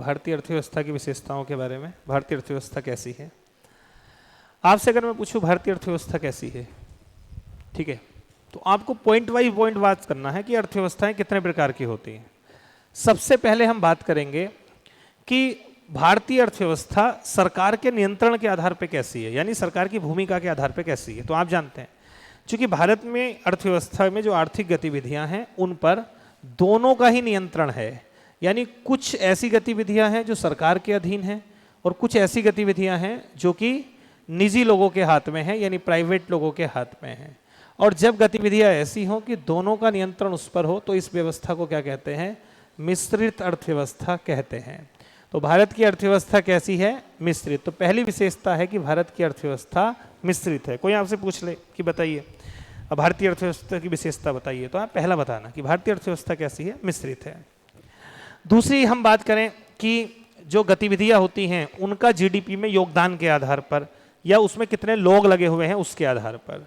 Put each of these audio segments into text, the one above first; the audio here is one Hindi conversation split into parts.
भारतीय अर्थव्यवस्था की विशेषताओं के बारे में। भारतीय अर्थव्यवस्था कैसी है? आपसे अगर मैं पूछूं भारतीय अर्थव्यवस्था कैसी है, ठीक है, तो आपको पॉइंट वाइज पॉइंट बात करना है कि अर्थव्यवस्थाएं कितने प्रकार की होती हैं। सबसे पहले हम बात करेंगे कि भारतीय अर्थव्यवस्था सरकार के नियंत्रण के आधार पर कैसी है, यानी सरकार की भूमिका के आधार पर कैसी है। तो आप जानते हैं क्योंकि भारत में अर्थव्यवस्था में जो आर्थिक गतिविधियां हैं उन पर दोनों का ही नियंत्रण है, यानी कुछ ऐसी गतिविधियां हैं जो सरकार के अधीन हैं और कुछ ऐसी गतिविधियां हैं जो कि निजी लोगों के हाथ में हैं, यानी प्राइवेट लोगों के हाथ में हैं। और जब गतिविधियां ऐसी हों कि दोनों का नियंत्रण उस पर हो तो इस व्यवस्था को क्या कहते हैं? मिश्रित अर्थव्यवस्था कहते हैं। तो भारत की अर्थव्यवस्था कैसी है? मिश्रित। तो पहली विशेषता है कि भारत की अर्थव्यवस्था मिश्रित है। कोई आपसे पूछ ले कि बताइए अब भारतीय अर्थव्यवस्था की विशेषता बताइए, तो आप पहला बताना कि भारतीय अर्थव्यवस्था कैसी है? मिश्रित है। दूसरी हम बात करें कि जो गतिविधियां होती हैं उनका जीडीपी में योगदान के आधार पर या उसमें कितने लोग लगे हुए हैं उसके आधार पर।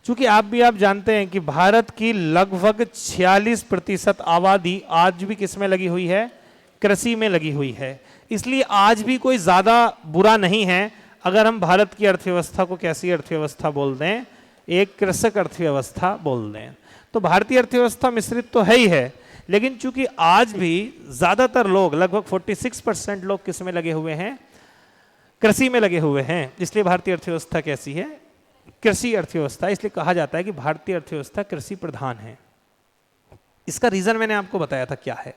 चूंकि आप जानते हैं कि भारत की लगभग 46% आबादी आज भी किसमें लगी हुई है? कृषि में लगी हुई है। इसलिए आज भी कोई ज्यादा बुरा नहीं है अगर हम भारत की अर्थव्यवस्था को कैसी अर्थव्यवस्था बोल दें? एक कृषक अर्थव्यवस्था बोल दें। तो भारतीय अर्थव्यवस्था मिश्रित तो है ही है, लेकिन चूंकि आज भी ज्यादातर लोग लगभग 46% लोग किस में लगे हुए हैं? कृषि में लगे हुए हैं। इसलिए भारतीय अर्थव्यवस्था कैसी है? कृषि अर्थव्यवस्था। इसलिए कहा जाता है कि भारतीय अर्थव्यवस्था कृषि प्रधान है। इसका रीजन मैंने आपको बताया था क्या है।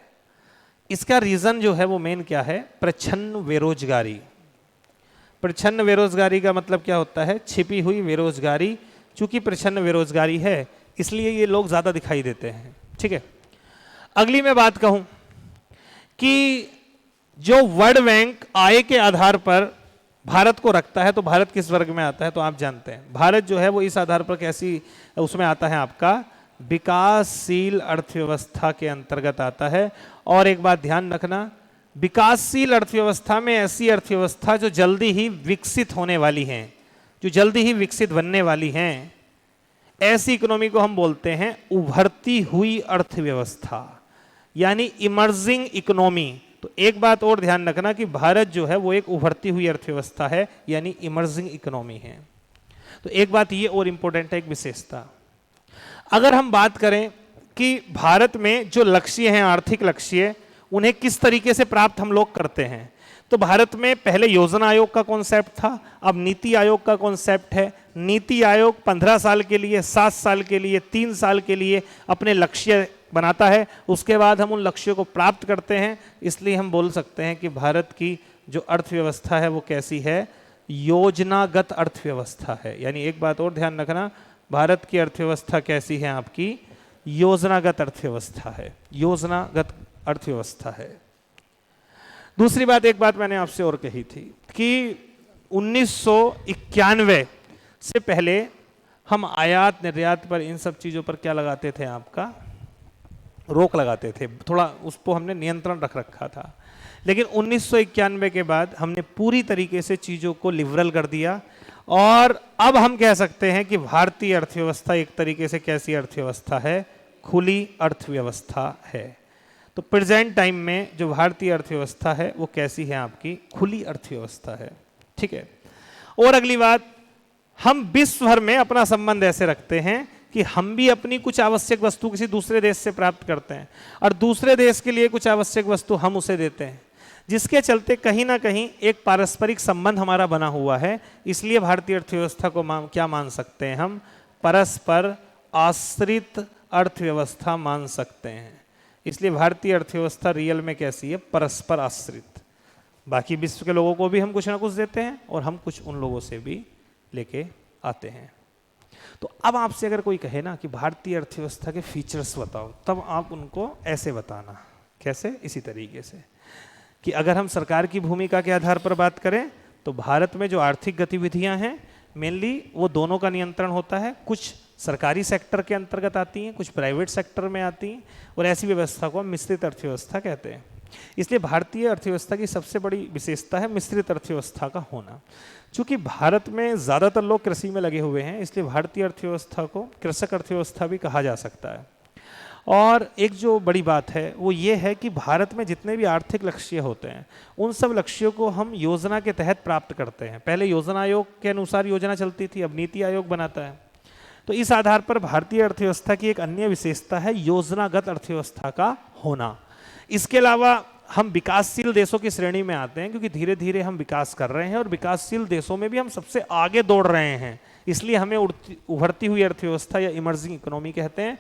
इसका रीजन जो है वो मेन क्या है? प्रच्छन्न बेरोजगारी। प्रच्छन्न बेरोजगारी का मतलब क्या होता है? छिपी हुई बेरोजगारी। चूंकि प्रच्छन्न बेरोजगारी है इसलिए ये लोग ज्यादा दिखाई देते हैं, ठीक है। अगली मैं बात कहूं कि जो वर्ल्ड बैंक आय के आधार पर भारत को रखता है तो भारत किस वर्ग में आता है? तो आप जानते हैं भारत जो है वो इस आधार पर कैसी उसमें आता है? आपका विकासशील अर्थव्यवस्था के अंतर्गत आता है। और एक बात ध्यान रखना, विकासशील अर्थव्यवस्था में ऐसी अर्थव्यवस्था जो जल्दी ही विकसित होने वाली हैं, जो जल्दी ही विकसित बनने वाली हैं, ऐसी इकोनॉमी को हम बोलते हैं उभरती हुई अर्थव्यवस्था, यानी इमर्जिंग इकोनॉमी। तो एक बात और ध्यान रखना कि भारत जो है वो एक उभरती हुई अर्थव्यवस्था है, यानी इमर्जिंग इकोनॉमी है। तो एक बात ये और इंपॉर्टेंट है, एक विशेषता। अगर हम बात करें कि भारत में जो लक्ष्य हैं, आर्थिक लक्ष्य, उन्हें किस तरीके से प्राप्त हम लोग करते हैं, तो भारत में पहले योजना आयोग का कॉन्सेप्ट था, अब नीति आयोग का कॉन्सेप्ट है। नीति आयोग 15 साल के लिए, 7 साल के लिए, 3 साल के लिए अपने लक्ष्य बनाता है, उसके बाद हम उन लक्ष्यों को प्राप्त करते हैं। इसलिए हम बोल सकते हैं कि भारत की जो अर्थव्यवस्था है वो कैसी है? योजनागत अर्थव्यवस्था है। यानी एक बात और ध्यान रखना, भारत की अर्थव्यवस्था कैसी है? आपकी योजनागत अर्थव्यवस्था है। योजनागत अर्थव्यवस्था है। दूसरी बात, एक बात मैंने आपसे और कही थी कि 1991 से पहले हम आयात निर्यात पर, इन सब चीजों पर क्या लगाते थे? आपका रोक लगाते थे, थोड़ा उसको हमने नियंत्रण रख रखा था। लेकिन 1991 के बाद हमने पूरी तरीके से चीजों को लिबरल कर दिया और अब हम कह सकते हैं कि भारतीय अर्थव्यवस्था एक तरीके से कैसी अर्थव्यवस्था है? खुली अर्थव्यवस्था है। तो प्रेजेंट टाइम में जो भारतीय अर्थव्यवस्था है वो कैसी है? आपकी खुली अर्थव्यवस्था है, ठीक है। और अगली बात, हम विश्व भर में अपना संबंध ऐसे रखते हैं कि हम भी अपनी कुछ आवश्यक वस्तु किसी दूसरे देश से प्राप्त करते हैं और दूसरे देश के लिए कुछ आवश्यक वस्तु हम उसे देते हैं, जिसके चलते कहीं ना कहीं एक पारस्परिक संबंध हमारा बना हुआ है। इसलिए भारतीय अर्थव्यवस्था को क्या मान सकते हैं हम? परस्पर आश्रित अर्थव्यवस्था मान सकते हैं। इसलिए भारतीय अर्थव्यवस्था रियल में कैसी है? परस्पर आश्रित। बाकी विश्व के लोगों को भी हम कुछ ना कुछ देते हैं और हम कुछ उन लोगों से भी लेके आते हैं। तो अब आपसे अगर कोई कहे ना कि भारतीय अर्थव्यवस्था के फीचर्स बताओ, तब आप उनको ऐसे बताना। कैसे? इसी तरीके से कि अगर हम सरकार की भूमिका के आधार पर बात करें तो भारत में जो आर्थिक गतिविधियां हैं मेनली वो दोनों का नियंत्रण होता है। कुछ सरकारी सेक्टर के अंतर्गत आती हैं, कुछ प्राइवेट सेक्टर में आती हैं, और ऐसी व्यवस्था को हम मिश्रित अर्थव्यवस्था कहते हैं। इसलिए भारतीय अर्थव्यवस्था की सबसे बड़ी विशेषता है मिश्रित अर्थव्यवस्था का होना। चूंकि भारत में ज़्यादातर लोग कृषि में लगे हुए हैं, इसलिए भारतीय अर्थव्यवस्था को कृषक अर्थव्यवस्था भी कहा जा सकता है। और एक जो बड़ी बात है वो ये है कि भारत में जितने भी आर्थिक लक्ष्य होते हैं उन सब लक्ष्यों को हम योजना के तहत प्राप्त करते हैं। पहले योजना आयोग के अनुसार योजना चलती थी, अब नीति आयोग बनाता है। तो इस आधार पर भारतीय अर्थव्यवस्था की एक अन्य विशेषता है योजनागत अर्थव्यवस्था का होना। इसके अलावा हम विकासशील देशों की श्रेणी में आते हैं क्योंकि धीरे धीरे हम विकास कर रहे हैं और विकासशील देशों में भी हम सबसे आगे दौड़ रहे हैं, इसलिए हमें उभरती हुई अर्थव्यवस्था या इमर्जिंग इकोनॉमी कहते हैं।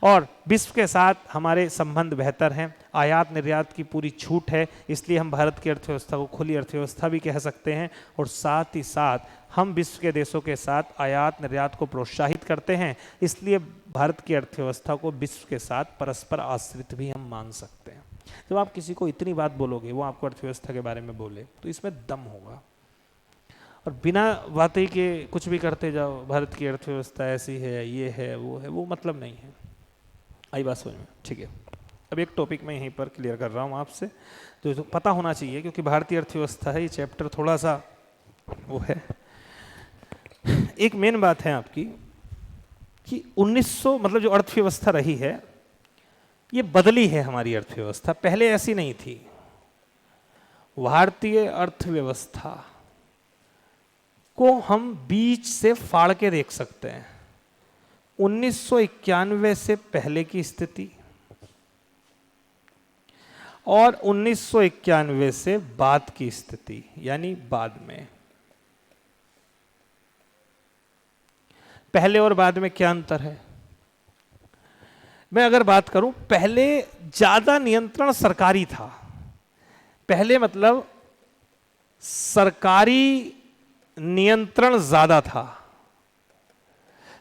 और विश्व के साथ हमारे संबंध बेहतर हैं, आयात निर्यात की पूरी छूट है, इसलिए हम भारत की अर्थव्यवस्था को खुली अर्थव्यवस्था भी कह सकते हैं। और साथ ही साथ हम विश्व के देशों के साथ आयात निर्यात को प्रोत्साहित करते हैं, इसलिए भारत की अर्थव्यवस्था को विश्व के साथ परस्पर आश्रित भी हम मान सकते हैं। जब आप किसी को इतनी बात बोलोगे, वो आपको अर्थव्यवस्था के बारे में बोले, तो इसमें दम होगा। और बिना बातें के कुछ भी करते जाओ, भारत की अर्थव्यवस्था ऐसी है, ये है, वो मतलब नहीं है। आई बात समझ में? ठीक है। अब एक टॉपिक मैं यहीं पर क्लियर कर रहा हूँ आपसे, जो पता होना चाहिए, क्योंकि भारतीय अर्थव्यवस्था है, ये चैप्टर थोड़ा सा वो है। एक मेन बात है आपकी कि 1900 मतलब जो अर्थव्यवस्था रही है ये बदली है हमारी अर्थव्यवस्था, पहले ऐसी नहीं थी। भारतीय अर्थव्यवस्था को हम बीच से फाड़ के देख सकते हैं। 1991 से पहले की स्थिति और 1991 से बाद की स्थिति, यानी बाद में। पहले और बाद में क्या अंतर है? मैं अगर बात करूं, पहले ज्यादा नियंत्रण सरकारी था। पहले मतलब सरकारी नियंत्रण ज्यादा था।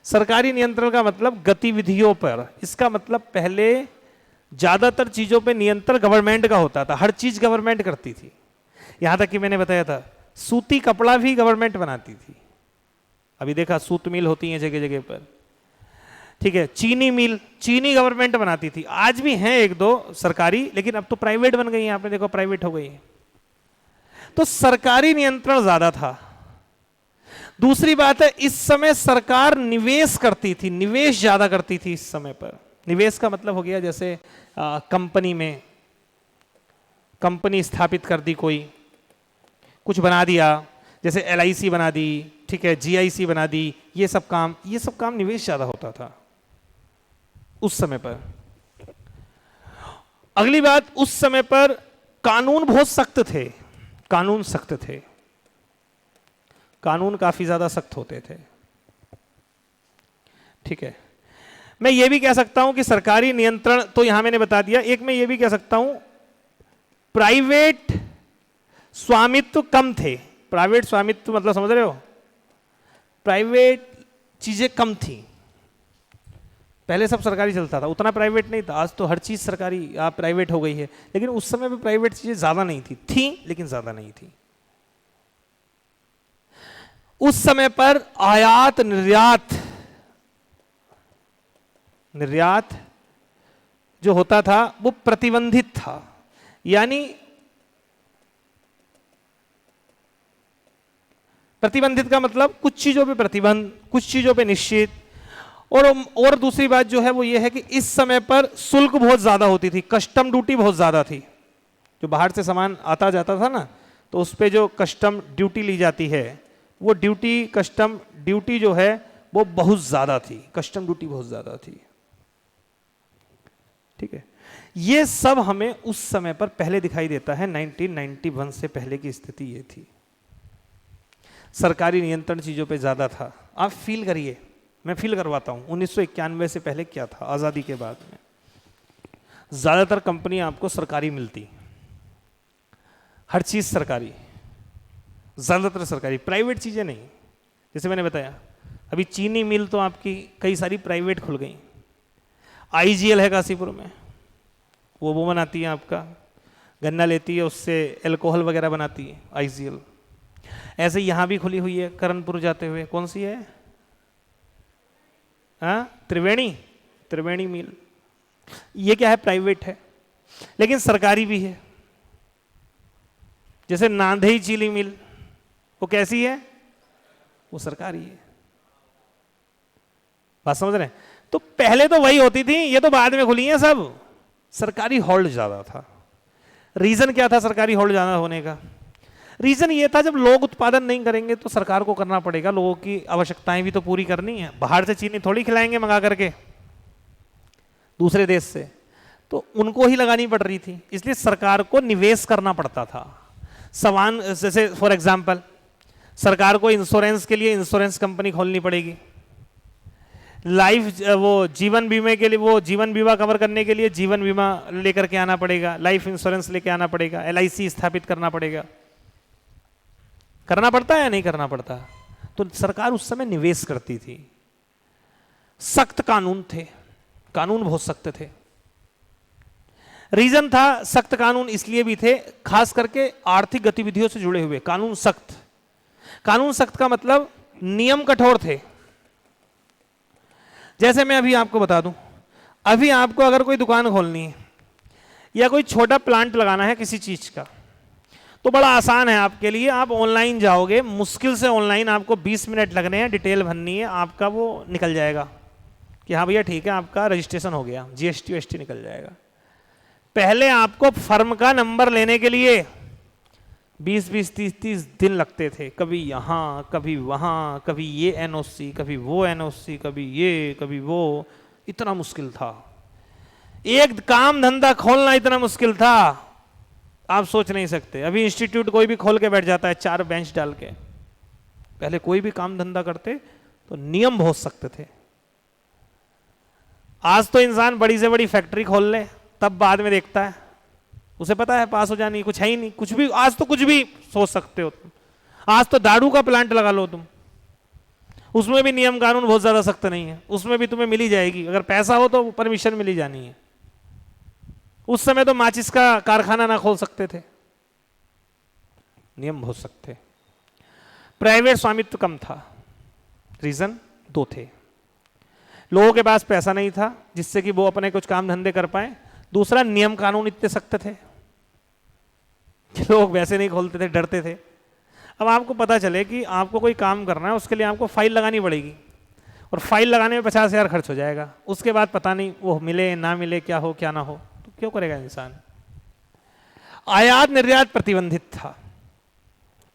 सरकारी नियंत्रण का मतलब गतिविधियों पर, इसका मतलब पहले ज्यादातर चीजों पे नियंत्रण गवर्नमेंट का होता था, हर चीज गवर्नमेंट करती थी। यहां तक कि मैंने बताया था सूती कपड़ा भी गवर्नमेंट बनाती थी। अभी देखा सूत मिल होती है जगह जगह पर, ठीक है। चीनी मिल, चीनी गवर्नमेंट बनाती थी, आज भी हैं एक दो सरकारी, लेकिन अब तो प्राइवेट बन गई हैं, आपने देखो प्राइवेट हो गई है। तो सरकारी नियंत्रण ज्यादा था। दूसरी बात है, इस समय सरकार निवेश करती थी, निवेश ज्यादा करती थी इस समय पर। निवेश का मतलब हो गया जैसे कंपनी में, कंपनी स्थापित कर दी, कोई कुछ बना दिया, जैसे LIC बना दी, ठीक है, GIC बना दी, ये सब काम निवेश ज्यादा होता था उस समय पर। अगली बात, उस समय पर कानून बहुत सख्त थे, कानून सख्त थे, कानून काफी ज्यादा सख्त होते थे, ठीक है। मैं ये भी कह सकता हूं कि सरकारी नियंत्रण तो यहां मैंने बता दिया। एक मैं ये भी कह सकता हूं प्राइवेट स्वामित्व कम थे। प्राइवेट स्वामित्व मतलब समझ रहे हो, प्राइवेट चीजें कम थी। पहले सब सरकारी चलता था, उतना प्राइवेट नहीं था। आज तो हर चीज सरकारी प्राइवेट हो गई है, लेकिन उस समय भी प्राइवेट चीजें ज्यादा नहीं थी लेकिन ज्यादा नहीं थी। उस समय पर आयात निर्यात जो होता था वो प्रतिबंधित था, यानी प्रतिबंधित का मतलब कुछ चीजों पे प्रतिबंध, कुछ चीजों पे निश्चित। और दूसरी बात जो है वो ये है कि इस समय पर शुल्क बहुत ज्यादा होती थी, कस्टम ड्यूटी बहुत ज्यादा थी। जो बाहर से सामान आता जाता था ना, तो उस पे जो कस्टम ड्यूटी ली जाती है, वो कस्टम ड्यूटी जो है वो बहुत ज्यादा थी, कस्टम ड्यूटी बहुत ज्यादा थी, ठीक है। ये सब हमें उस समय पर पहले दिखाई देता है। 1991 से पहले की स्थिति ये थी, सरकारी नियंत्रण चीजों पे ज्यादा था। आप फील करिए, मैं फील करवाता हूं 1991 से पहले क्या था। आजादी के बाद में ज्यादातर कंपनी आपको सरकारी मिलती, हर चीज सरकारी, ज्यादातर सरकारी, प्राइवेट चीजें नहीं। जैसे मैंने बताया अभी चीनी मिल तो आपकी कई सारी प्राइवेट खुल गई। IGL है काशीपुर में, वो बनाती है, आपका गन्ना लेती है, उससे एल्कोहल वगैरह बनाती है IGL। ऐसे यहां भी खुली हुई है करणपुर जाते हुए, कौन सी है, त्रिवेणी मिल। ये क्या है, प्राइवेट है लेकिन सरकारी भी है। जैसे नांधई चीनी मिल, वो कैसी है, वो सरकारी है। बात समझ रहे हैं? तो पहले तो वही होती थी, ये तो बाद में खुली हैं सब। सरकारी होल्ड ज्यादा था। रीजन क्या था सरकारी होल्ड ज्यादा होने का? रीजन ये था, जब लोग उत्पादन नहीं करेंगे तो सरकार को करना पड़ेगा, लोगों की आवश्यकताएं भी तो पूरी करनी है। बाहर से चीनी थोड़ी खिलाएंगे मंगा करके दूसरे देश से, तो उनको ही लगानी पड़ रही थी, इसलिए सरकार को निवेश करना पड़ता था। सामान जैसे फॉर एग्जाम्पल, सरकार को इंश्योरेंस के लिए इंश्योरेंस कंपनी खोलनी पड़ेगी, लाइफ वो जीवन बीमे के लिए, वो जीवन बीमा कवर करने के लिए जीवन बीमा लेकर के आना पड़ेगा, लाइफ इंश्योरेंस लेके आना पड़ेगा, LIC स्थापित करना पड़ेगा। करना पड़ता है या नहीं करना पड़ता? तो सरकार उस समय निवेश करती थी। सख्त कानून थे, कानून बहुत सख्त थे। रीजन था सख्त कानून इसलिए भी थे, खास करके आर्थिक गतिविधियों से जुड़े हुए कानून सख्त। कानून सख्त का मतलब नियम कठोर थे। जैसे मैं अभी आपको बता दूं, अभी आपको अगर कोई दुकान खोलनी है या कोई छोटा प्लांट लगाना है किसी चीज का, तो बड़ा आसान है आपके लिए। आप ऑनलाइन जाओगे, मुश्किल से ऑनलाइन आपको 20 मिनट लगने हैं, डिटेल भरनी है, आपका वो निकल जाएगा कि हाँ भैया ठीक है आपका रजिस्ट्रेशन हो गया, GST WST निकल जाएगा। पहले आपको फर्म का नंबर लेने के लिए 20-20, 30-30 दिन लगते थे, कभी यहाँ कभी वहाँ, कभी ये NOC कभी वो NOC, कभी ये कभी वो, इतना मुश्किल था। एक काम धंधा खोलना इतना मुश्किल था, आप सोच नहीं सकते। अभी इंस्टीट्यूट कोई भी खोल के बैठ जाता है 4 बेंच डाल के। पहले कोई भी काम धंधा करते तो नियम बहुत सख्त थे। आज तो इंसान बड़ी से बड़ी फैक्ट्री खोल ले, तब बाद में देखता है, उसे पता है पास हो जानी, कुछ है ही नहीं, कुछ भी। आज तो कुछ भी सोच सकते हो तुम। आज तो दारू का प्लांट लगा लो तुम, उसमें भी नियम कानून बहुत ज्यादा सख्त नहीं है, उसमें भी तुम्हें मिली जाएगी, अगर पैसा हो तो परमिशन मिली जानी है। उस समय तो माचिस का कारखाना ना खोल सकते थे, नियम बहुत सख्त थे। प्राइवेट स्वामित्व कम था। रीजन 2 थे। लोगों के पास पैसा नहीं था जिससे कि वो अपने कुछ काम धंधे कर पाए। दूसरा, नियम कानून इतने सख्त थे कि लोग वैसे नहीं खोलते थे, डरते थे। अब आपको पता चले कि आपको कोई काम करना है, उसके लिए आपको फाइल लगानी पड़ेगी, और फाइल लगाने में 50,000 खर्च हो जाएगा, उसके बाद पता नहीं वो मिले ना मिले, क्या हो क्या ना हो, तो क्यों करेगा इंसान? आयात निर्यात प्रतिबंधित था।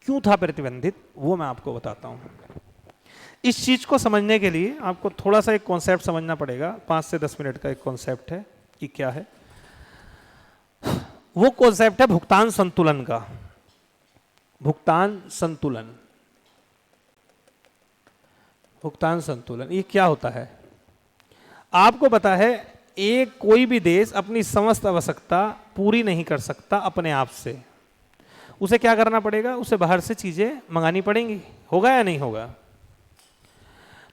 क्यों था प्रतिबंधित, वो मैं आपको बताता हूं। इस चीज को समझने के लिए आपको थोड़ा सा एक कॉन्सेप्ट समझना पड़ेगा। 5 से 10 मिनट का एक कॉन्सेप्ट है कि क्या है वो। कॉन्सेप्ट है भुगतान संतुलन का। भुगतान संतुलन, भुगतान संतुलन ये क्या होता है? आपको पता है एक कोई भी देश अपनी समस्त आवश्यकता पूरी नहीं कर सकता अपने आप से, उसे क्या करना पड़ेगा? उसे बाहर से चीजें मंगानी पड़ेंगी। होगा या नहीं होगा?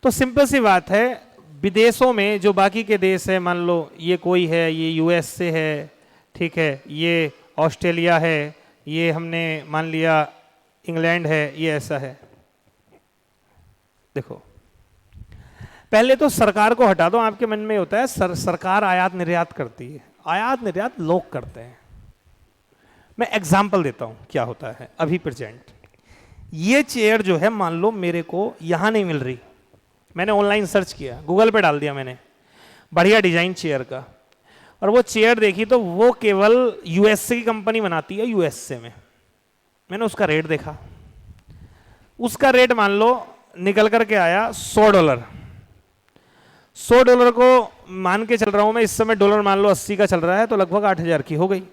तो सिंपल सी बात है, विदेशों में जो बाकी के देश है, मान लो ये कोई है, ये US से है, ठीक है, ये ऑस्ट्रेलिया है, ये हमने मान लिया इंग्लैंड है, ये ऐसा है। देखो, पहले तो सरकार को हटा दो। आपके मन में होता है सरकार आयात निर्यात करती है, आयात निर्यात लोग करते हैं। मैं एग्जाम्पल देता हूं क्या होता है अभी प्रेजेंट। ये चेयर जो है, मान लो मेरे को यहां नहीं मिल रही, मैंने ऑनलाइन सर्च किया, गूगल पे डाल दिया मैंने, बढ़िया डिजाइन चेयर का, और वो चेयर देखी तो वो केवल USA की कंपनी बनाती है, USA में। मैंने उसका रेट देखा, उसका रेट मान लो निकल करके आया $100। $100 को मान के चल रहा हूं मैं, इस समय डॉलर मान लो 80 का चल रहा है, तो लगभग 8,000 की हो गई।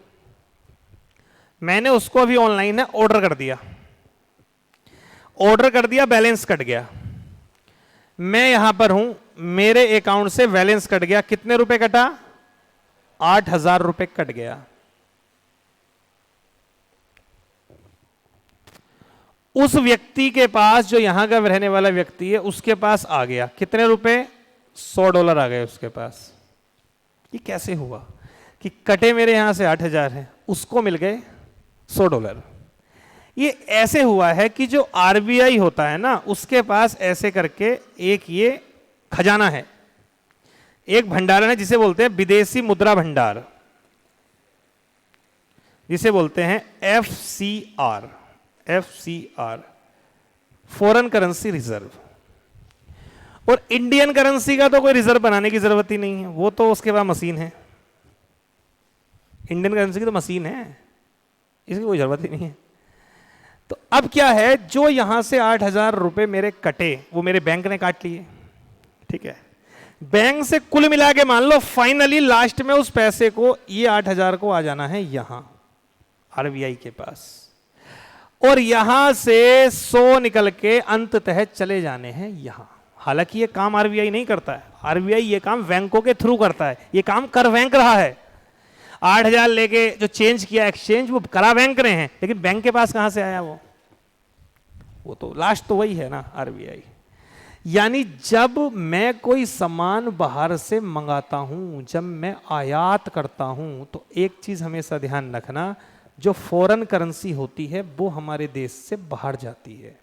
मैंने उसको अभी ऑनलाइन है ऑर्डर कर दिया, ऑर्डर कर दिया, बैलेंस कट गया। मैं यहां पर हूं, मेरे अकाउंट से बैलेंस कट गया। कितने रुपए कटा? 8,000 रुपए कट गया। उस व्यक्ति के पास, जो यहां का रहने वाला व्यक्ति है, उसके पास आ गया कितने रुपए? $100 आ गए उसके पास। ये कैसे हुआ कि कटे मेरे यहां से 8,000 है, उसको मिल गए $100? ये ऐसे हुआ है कि जो RBI होता है ना, उसके पास ऐसे करके एक ये खजाना है, एक भंडारण है जिसे बोलते हैं विदेशी मुद्रा भंडार, जिसे बोलते हैं FCR, फॉरेन करेंसी रिजर्व। और इंडियन करेंसी का तो कोई रिजर्व बनाने की जरूरत ही नहीं है, वो तो उसके पास मशीन है। इंडियन करेंसी की तो मशीन है, इसकी कोई जरूरत ही नहीं है। तो अब क्या है, जो यहां से 8,000 रुपए मेरे कटे वो मेरे बैंक ने काट लिए, ठीक है। बैंक से कुल मिला के मान लो फाइनली लास्ट में उस पैसे को, ये 8,000 को आ जाना है यहां आरबीआई के पास, और यहां से 100 निकल के अंततः चले जाने हैं यहां। हालांकि ये काम आरबीआई नहीं करता है, आरबीआई ये काम बैंकों के थ्रू करता है, ये काम कर बैंक रहा है। 8,000 लेके जो चेंज किया एक्सचेंज वो करा बैंक रहे हैं, लेकिन बैंक के पास कहां से आया वो तो लास्ट तो वही है ना, आरबीआई। यानी जब मैं कोई सामान बाहर से मंगाता हूं, जब मैं आयात करता हूं, तो एक चीज हमेशा ध्यान रखना, जो फॉरेन करेंसी होती है वो हमारे देश से बाहर जाती है।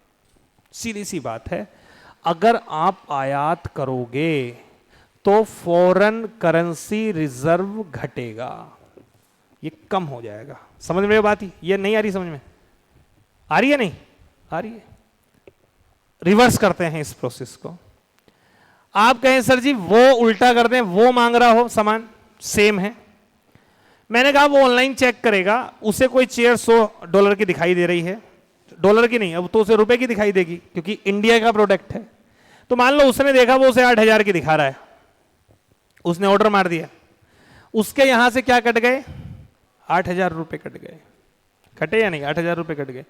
सीधी सी बात है, अगर आप आयात करोगे तो फॉरेन करेंसी रिजर्व घटेगा, ये कम हो जाएगा। समझ में बात ही, ये नहीं आ रही समझ में? आ रही है नहीं आ रही है? रिवर्स करते हैं इस प्रोसेस को। आप कहें सर जी वो उल्टा कर दें, वो मांग रहा हो सामान सेम है, मैंने कहा वो ऑनलाइन चेक करेगा, उसे कोई चेयर $100 की दिखाई दे रही है, डॉलर की नहीं, अब तो उसे रुपए की दिखाई देगी क्योंकि इंडिया का प्रोडक्ट है। तो मान लो उसने देखा वो उसे 8,000 की दिखा रहा है, उसने ऑर्डर मार दिया, उसके यहां से क्या कट गए? 8,000 रुपए कट गए। कटे या नहीं? 8,000 रुपए कट गए।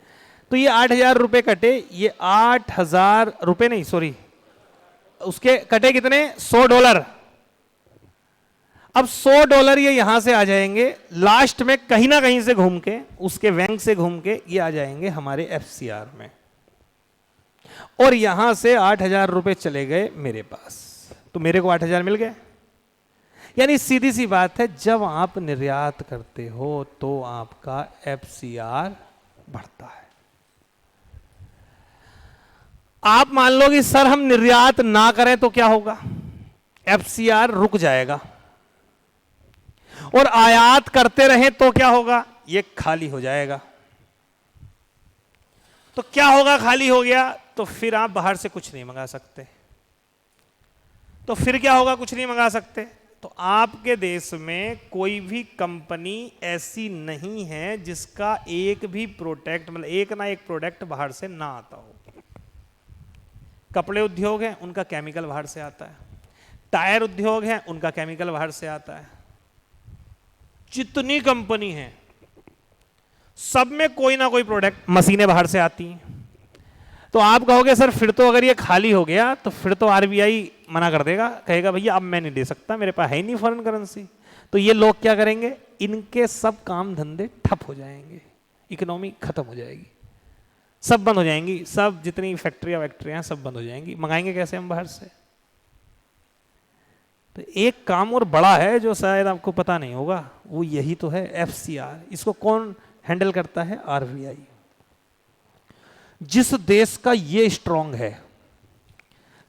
तो ये 8,000 रुपए कटे, ये 8,000 रुपए नहीं, सॉरी, उसके कटे कितने? $100। अब $100 ये यहां से आ जाएंगे, लास्ट में कहीं ना कहीं से घूम के, उसके बैंक से घूम के ये आ जाएंगे हमारे एफसीआर में, और यहां से 8,000 रुपए चले गए मेरे पास, तो मेरे को 8,000 मिल गए। यानी सीधी सी बात है, जब आप निर्यात करते हो तो आपका एफसीआर बढ़ता है। आप मान लो कि सर हम निर्यात ना करें तो क्या होगा? एफसीआर रुक जाएगा। और आयात करते रहें तो क्या होगा? ये खाली हो जाएगा। तो क्या होगा? खाली हो गया तो फिर आप बाहर से कुछ नहीं मंगा सकते। तो फिर क्या होगा? कुछ नहीं मंगा सकते। तो आपके देश में कोई भी कंपनी ऐसी नहीं है जिसका एक भी प्रोडक्ट, मतलब एक ना एक प्रोडक्ट बाहर से ना आता हो। कपड़े उद्योग हैं, उनका केमिकल बाहर से आता है। टायर उद्योग हैं, उनका केमिकल बाहर से आता है। जितनी कंपनी है सब में कोई ना कोई प्रोडक्ट, मशीनें बाहर से आती हैं। तो आप कहोगे सर फिर तो अगर ये खाली हो गया तो फिर तो आरबीआई मना कर देगा, कहेगा भैया अब मैं नहीं दे सकता, मेरे पास है ही नहीं फॉरेन करेंसी। तो ये लोग क्या करेंगे? इनके सब काम धंधे ठप हो जाएंगे, इकोनॉमी खत्म हो जाएगी, सब बंद हो जाएंगी, सब जितनी फैक्ट्रियां सब बंद हो जाएंगी। मंगाएंगे कैसे हम बाहर से? तो एक काम और बड़ा है जो शायद आपको पता नहीं होगा, वो यही तो है एफसीआर। इसको कौन हैंडल करता है? आरबीआई। जिस देश का ये स्ट्रांग है,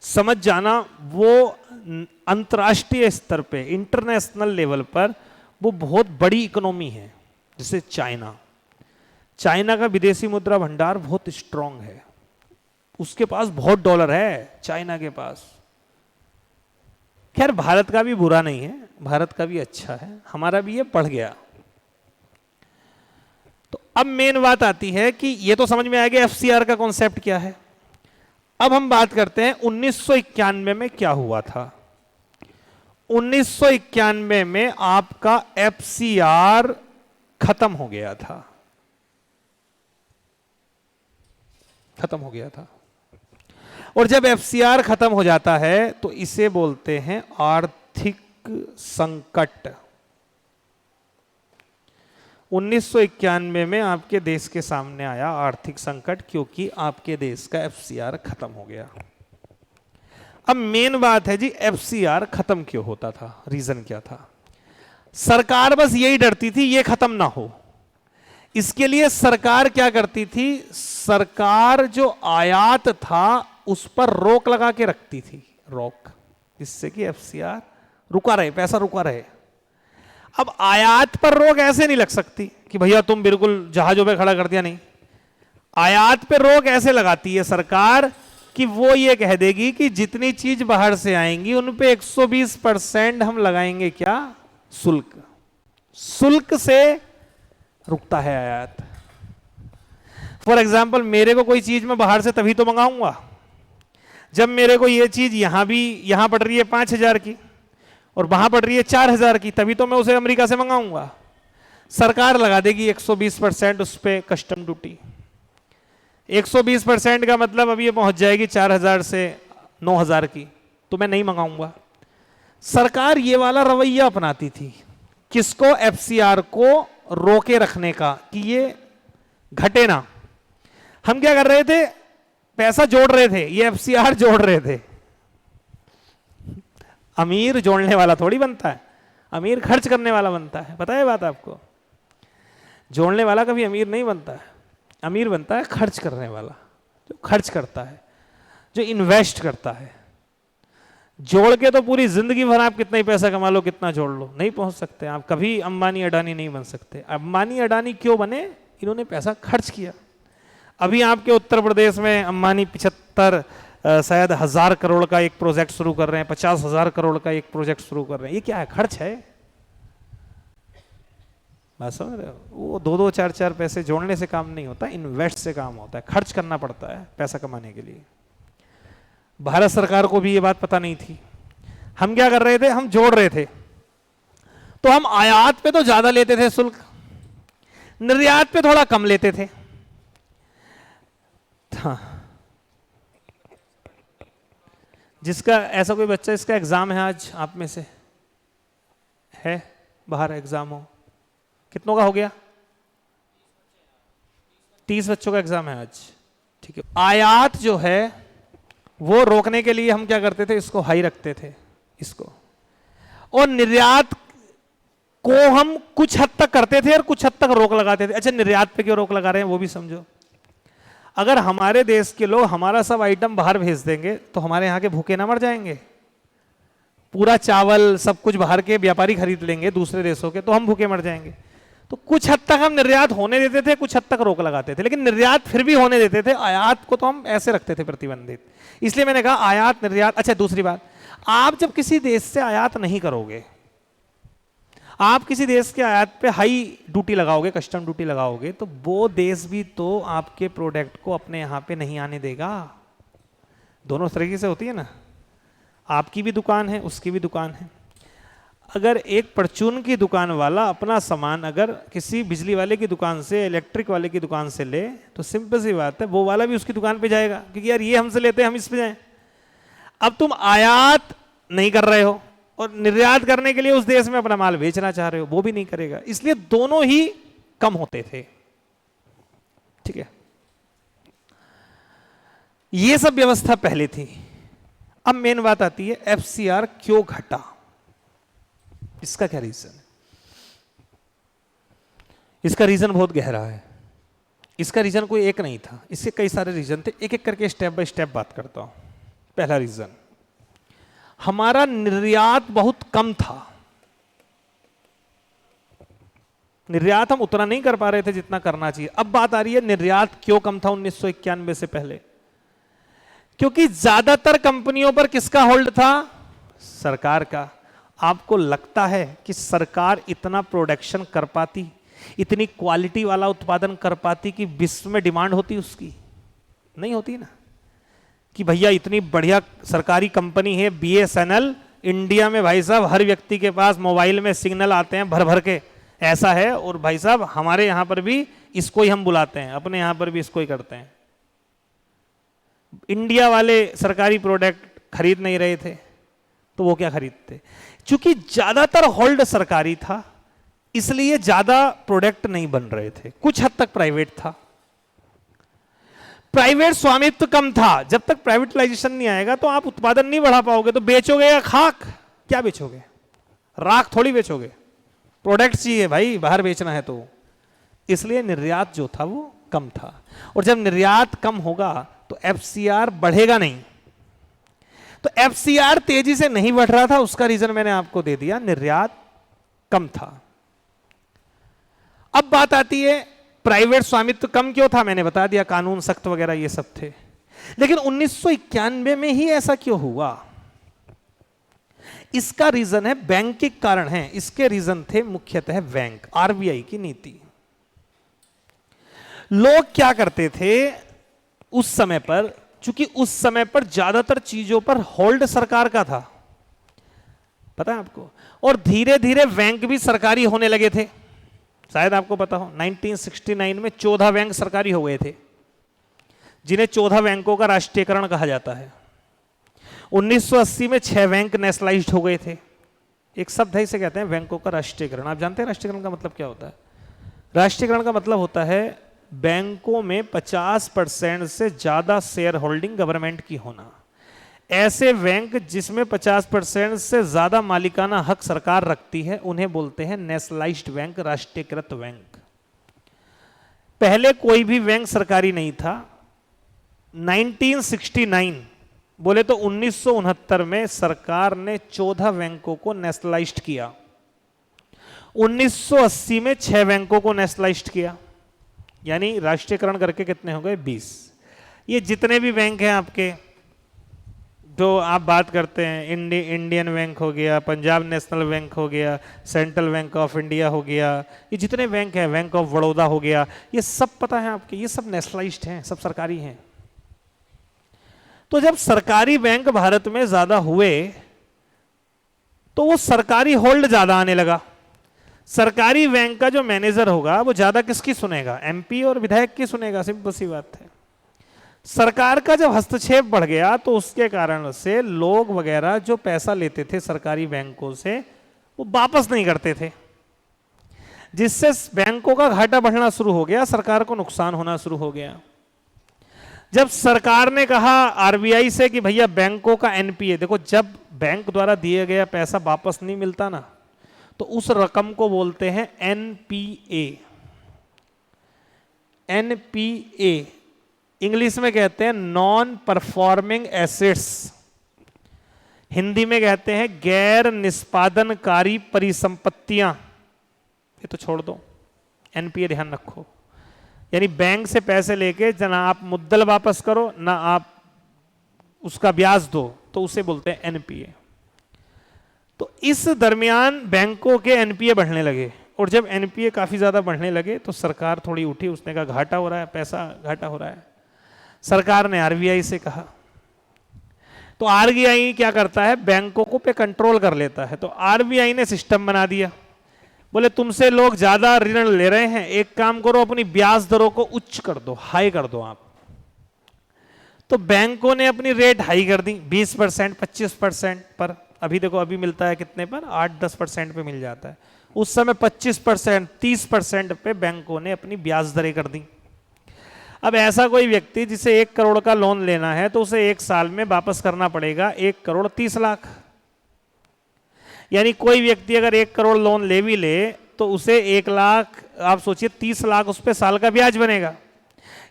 समझ जाना वो अंतर्राष्ट्रीय स्तर पे, इंटरनेशनल लेवल पर वो बहुत बड़ी इकोनॉमी है। जैसे चाइना, चाइना का विदेशी मुद्रा भंडार बहुत स्ट्रांग है, उसके पास बहुत डॉलर है चाइना के पास। खैर भारत का भी बुरा नहीं है, भारत का भी अच्छा है, हमारा भी ये बढ़ गया। तो अब मेन बात आती है कि ये तो समझ में आ गया एफसीआर का कॉन्सेप्ट क्या है। अब हम बात करते हैं 1991 में क्या हुआ था। 1991 में आपका एफसीआर खत्म हो गया था, खत्म हो गया था। और जब एफसीआर खत्म हो जाता है तो इसे बोलते हैं आर्थिक संकट। 1991 में आपके देश के सामने आया आर्थिक संकट, क्योंकि आपके देश का एफसीआर खत्म हो गया। अब मेन बात है जी, एफसीआर खत्म क्यों होता था? रीजन क्या था? सरकार बस यही डरती थी ये खत्म ना हो। इसके लिए सरकार क्या करती थी? सरकार जो आयात था उस पर रोक लगा के रखती थी, रोक, जिससे कि एफसीआर रुका रहे, पैसा रुका रहे। अब आयात पर रोक ऐसे नहीं लग सकती कि भैया तुम बिल्कुल जहाजों पे खड़ा कर दिया, नहीं। आयात पे रोक ऐसे लगाती है सरकार कि वो ये कह देगी कि जितनी चीज बाहर से आएंगी उन पे 120% हम लगाएंगे क्या, शुल्क। शुल्क से रुकता है आयात। फॉर एग्जाम्पल, मेरे को कोई चीज मैं बाहर से तभी तो मंगाऊंगा जब मेरे को ये चीज यहां पड़ रही है 5,000 की और वहां पड़ रही है 4,000 की, तभी तो मैं उसे अमेरिका से मंगाऊंगा। सरकार लगा देगी 120% उस पर कस्टम ड्यूटी। 120% का मतलब अब ये पहुंच जाएगी 4,000 से 9,000 की, तो मैं नहीं मंगाऊंगा। सरकार ये वाला रवैया अपनाती थी, किसको, एफसीआर को रोके रखने का, कि ये घटे ना। हम क्या कर रहे थे, पैसा जोड़ रहे थे, ये एफसीआर जोड़ रहे थे। अमीर जोड़ने वाला थोड़ी बनता है, अमीर खर्च करने वाला बनता है। पता है बात आपको, जोड़ने वाला कभी अमीर नहीं बनता है, अमीर बनता है खर्च करने वाला, जो खर्च करता है, जो इन्वेस्ट करता है। जोड़ के तो पूरी जिंदगी भर आप कितना ही पैसा कमा लो, कितना जोड़ लो, नहीं पहुंच सकते आप, कभी अंबानी अडानी नहीं बन सकते। अंबानी अडानी क्यों बने, इन्होंने पैसा खर्च किया। अभी आपके उत्तर प्रदेश में अंबानी 75 शायद 1,000 करोड़ का एक प्रोजेक्ट शुरू कर रहे हैं, 50,000 करोड़ का एक प्रोजेक्ट शुरू कर रहे हैं। ये क्या है, खर्च है। बात समझ रहे हो, वो 2-2, 4-4 पैसे जोड़ने से काम नहीं होता, इन्वेस्ट से काम होता है, खर्च करना पड़ता है पैसा कमाने के लिए। भारत सरकार को भी ये बात पता नहीं थी। हम क्या कर रहे थे, हम जोड़ रहे थे, तो हम आयात पे तो ज्यादा लेते थे शुल्क, निर्यात पे थोड़ा कम लेते थे। हाँ, जिसका ऐसा कोई बच्चा, इसका एग्जाम है आज आप में से, है बाहर एग्जाम हो, कितनों का हो गया, 30 बच्चों का एग्जाम है आज, ठीक है। आयात जो है वो रोकने के लिए हम क्या करते थे, इसको हाई रखते थे इसको, और निर्यात को हम कुछ हद तक करते थे और कुछ हद तक रोक लगाते थे। अच्छा, निर्यात पे क्यों रोक लगा रहे हैं वो भी समझो। अगर हमारे देश के लोग हमारा सब आइटम बाहर भेज देंगे तो हमारे यहाँ के भूखे ना मर जाएंगे। पूरा चावल सब कुछ बाहर के व्यापारी खरीद लेंगे दूसरे देशों के, तो हम भूखे मर जाएंगे। तो कुछ हद तक हम निर्यात होने देते थे, कुछ हद तक रोक लगाते थे, लेकिन निर्यात फिर भी होने देते थे। आयात को तो हम ऐसे रखते थे प्रतिबंधित। इसलिए मैंने कहा आयात निर्यात। अच्छा, दूसरी बात, आप जब किसी देश से आयात नहीं करोगे, आप किसी देश के आयात पे हाई ड्यूटी लगाओगे, कस्टम ड्यूटी लगाओगे, तो वो देश भी तो आपके प्रोडक्ट को अपने यहाँ पे नहीं आने देगा। दोनों तरीके से होती है ना, आपकी भी दुकान है, उसकी भी दुकान है। अगर एक परचून की दुकान वाला अपना सामान अगर किसी बिजली वाले की दुकान से, इलेक्ट्रिक वाले की दुकान से ले, तो सिंपल सी बात है, वो वाला भी उसकी दुकान पे जाएगा, क्योंकि यार ये हमसे लेते हैं, हम इस पे जाएं। अब तुम आयात नहीं कर रहे हो और निर्यात करने के लिए उस देश में अपना माल बेचना चाह रहे हो, वो भी नहीं करेगा। इसलिए दोनों ही कम होते थे, ठीक है। ये सब व्यवस्था पहले थी। अब मेन बात आती है, एफसीआर क्यों घटा, इसका क्या रीजन है। इसका रीजन बहुत गहरा है। इसका रीजन कोई एक नहीं था, इसके कई सारे रीजन थे। एक एक करके स्टेप बाय स्टेप बात करता हूं। पहला रीजन, हमारा निर्यात बहुत कम था। निर्यात हम उतना नहीं कर पा रहे थे जितना करना चाहिए। अब बात आ रही है निर्यात क्यों कम था 1991 से पहले। क्योंकि ज्यादातर कंपनियों पर किसका होल्ड था, सरकार का। आपको लगता है कि सरकार इतना प्रोडक्शन कर पाती, इतनी क्वालिटी वाला उत्पादन कर पाती कि विश्व में डिमांड होती उसकी? नहीं होती ना। कि भैया इतनी बढ़िया सरकारी कंपनी है बीएसएनएल, इंडिया में भाई साहब हर व्यक्ति के पास मोबाइल में सिग्नल आते हैं भर भर के, ऐसा है। और भाई साहब हमारे यहां पर भी इसको ही हम बुलाते हैं, अपने यहां पर भी इसको ही करते हैं। इंडिया वाले सरकारी प्रोडक्ट खरीद नहीं रहे थे, तो वो क्या खरीदते? चूंकि ज्यादातर होल्ड सरकारी था, इसलिए ज्यादा प्रोडक्ट नहीं बन रहे थे। कुछ हद तक प्राइवेट था, प्राइवेट स्वामित्व कम था। जब तक प्राइवेटाइजेशन नहीं आएगा तो आप उत्पादन नहीं बढ़ा पाओगे। तो बेचोगे या खाक? क्या बेचोगे? राख थोड़ी बेचोगे, प्रोडक्ट चाहिए भाई, बाहर बेचना है तो। इसलिए निर्यात जो था वो कम था। और जब निर्यात कम होगा तो एफसीआर बढ़ेगा नहीं। तो एफसीआर तेजी से नहीं बढ़ रहा था, उसका रीजन मैंने आपको दे दिया, निर्यात कम था। अब बात आती है प्राइवेट स्वामित्व कम क्यों था, मैंने बता दिया, कानून सख्त वगैरह ये सब थे। लेकिन 1991 में ही ऐसा क्यों हुआ? इसका रीजन है, बैंक के कारण है। इसके रीजन थे मुख्यतः बैंक, आरबीआई की नीति। लोग क्या करते थे उस समय पर, चूंकि उस समय पर ज्यादातर चीजों पर होल्ड सरकार का था, पता है आपको, और धीरे धीरे बैंक भी सरकारी होने लगे थे। शायद आपको पता हो 1969 में 14 बैंक सरकारी हो गए थे, जिन्हें 14 बैंकों का राष्ट्रीयकरण कहा जाता है। 1980 में 6 बैंक नेशनलाइज्ड हो गए थे। एक शब्द है, इसे कहते हैं बैंकों का राष्ट्रीयकरण। आप जानते हैं राष्ट्रीयकरण का मतलब क्या होता है? राष्ट्रीयकरण का मतलब होता है बैंकों में 50% से ज्यादा शेयर होल्डिंग गवर्नमेंट की होना। ऐसे बैंक जिसमें 50% से ज्यादा मालिकाना हक सरकार रखती है उन्हें बोलते हैं नेशनलाइज्ड बैंक, राष्ट्रीयकृत बैंक। पहले कोई भी बैंक सरकारी नहीं था। 1969 बोले तो 1969 में सरकार ने 14 बैंकों को नेशनलाइज्ड किया। 1980 में 6 बैंकों को नेशनलाइज्ड किया, यानी राष्ट्रीयकरण करके कितने हो गए? 20। ये जितने भी बैंक हैं आपके, जो आप बात करते हैं, इंडियन बैंक हो गया, पंजाब नेशनल बैंक हो गया, सेंट्रल बैंक ऑफ इंडिया हो गया, ये जितने बैंक हैं, बैंक ऑफ बड़ौदा हो गया, ये सब पता है आपके, ये सब नेशनलाइज्ड हैं, सब सरकारी हैं। तो जब सरकारी बैंक भारत में ज्यादा हुए तो वो सरकारी होल्ड ज्यादा आने लगा। सरकारी बैंक का जो मैनेजर होगा वो ज्यादा किसकी सुनेगा? एमपी और विधायक की सुनेगा, सिंपल सी बात है। सरकार का जब हस्तक्षेप बढ़ गया तो उसके कारण से लोग वगैरह जो पैसा लेते थे सरकारी बैंकों से वो वापस नहीं करते थे, जिससे बैंकों का घाटा बढ़ना शुरू हो गया, सरकार को नुकसान होना शुरू हो गया। जब सरकार ने कहा आरबीआई से कि भैया बैंकों का एनपीए देखो, जब बैंक द्वारा दिया गया पैसा वापस नहीं मिलता ना, तो उस रकम को बोलते हैं एनपीए। एनपीए इंग्लिश में कहते हैं नॉन परफॉर्मिंग एसेट्स, हिंदी में कहते हैं गैर निष्पादनकारी परिसंपत्तियां। ये तो छोड़ दो, एनपीए ध्यान रखो। यानी बैंक से पैसे लेके ना आप मुद्दल वापस करो ना आप उसका ब्याज दो, तो उसे बोलते हैं एनपीए। तो इस दरमियान बैंकों के एनपीए बढ़ने लगे, और जब एनपीए काफी ज्यादा बढ़ने लगे तो सरकार थोड़ी उठी, उसने कहा घाटा हो रहा है, पैसा घाटा हो रहा है। सरकार ने आरबीआई से कहा, तो आरबीआई क्या करता है? बैंकों को पे कंट्रोल कर लेता है। तो आरबीआई ने सिस्टम बना दिया, बोले तुमसे लोग ज्यादा ऋण ले रहे हैं, एक काम करो अपनी ब्याज दरों को उच्च कर दो, हाई कर दो आप। तो बैंकों ने अपनी रेट हाई कर दी 20%, 25% पर। अभी देखो अभी मिलता है कितने पर? 8-10% पे मिल जाता है। उस समय 25%, 30% पे बैंकों ने अपनी ब्याज दरें कर दी। अब ऐसा कोई व्यक्ति जिसे 1 करोड़ का लोन लेना है तो उसे 1 साल में वापस करना पड़ेगा 1 करोड़ 30 लाख। यानी कोई व्यक्ति अगर 1 करोड़ लोन ले भी ले तो उसे 1 लाख, आप सोचिए 30 लाख उस पर साल का ब्याज बनेगा,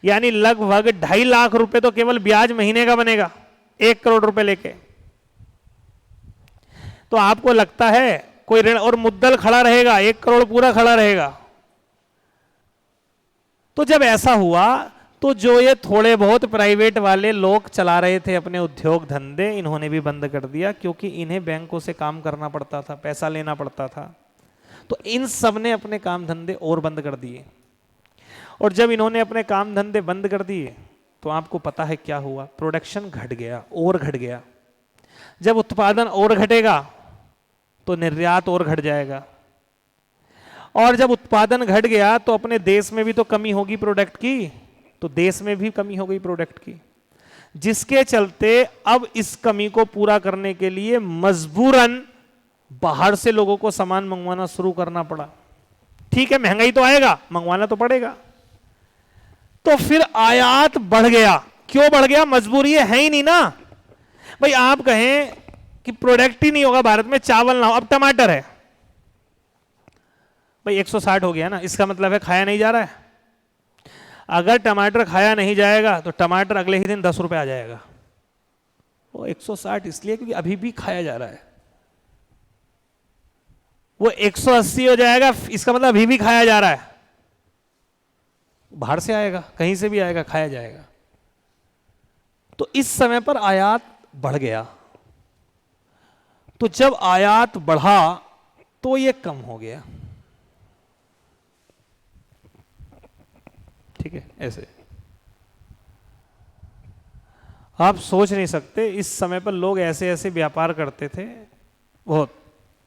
यानी लगभग 2.5 लाख रुपए तो केवल ब्याज महीने का बनेगा 1 करोड़ रुपए लेके। तो आपको लगता है कोई ऋण, और मुद्दल खड़ा रहेगा, 1 करोड़ पूरा खड़ा रहेगा। तो जब ऐसा हुआ तो जो ये थोड़े बहुत प्राइवेट वाले लोग चला रहे थे अपने उद्योग धंधे, इन्होंने भी बंद कर दिया, क्योंकि इन्हें बैंकों से काम करना पड़ता था, पैसा लेना पड़ता था। तो इन सब ने अपने काम धंधे और बंद कर दिए। और जब इन्होंने अपने काम धंधे बंद कर दिए तो आपको पता है क्या हुआ? प्रोडक्शन घट गया और घट गया। जब उत्पादन और घटेगा तो निर्यात और घट जाएगा, और जब उत्पादन घट गया तो अपने देश में भी तो कमी होगी प्रोडक्ट की, तो देश में भी कमी हो गई प्रोडक्ट की, जिसके चलते अब इस कमी को पूरा करने के लिए मजबूरन बाहर से लोगों को सामान मंगवाना शुरू करना पड़ा। ठीक है, महंगाई तो आएगा, मंगवाना तो पड़ेगा। तो फिर आयात बढ़ गया। क्यों बढ़ गया? मजबूरी है ही नहीं ना भाई। आप कहें कि प्रोडक्ट ही नहीं होगा भारत में, चावल ना हो, अब टमाटर है भाई 160 हो गया ना, इसका मतलब है खाया नहीं जा रहा है। अगर टमाटर खाया नहीं जाएगा तो टमाटर अगले ही दिन 10 रुपए आ जाएगा। वो 160 इसलिए क्योंकि अभी भी खाया जा रहा है। वो 180 हो जाएगा, इसका मतलब अभी भी खाया जा रहा है। बाहर से आएगा, कहीं से भी आएगा, खाया जाएगा। तो इस समय पर आयात बढ़ गया, तो जब आयात बढ़ा तो ये कम हो गया। ठीक है, ऐसे आप सोच नहीं सकते इस समय पर लोग ऐसे ऐसे व्यापार करते थे बहुत।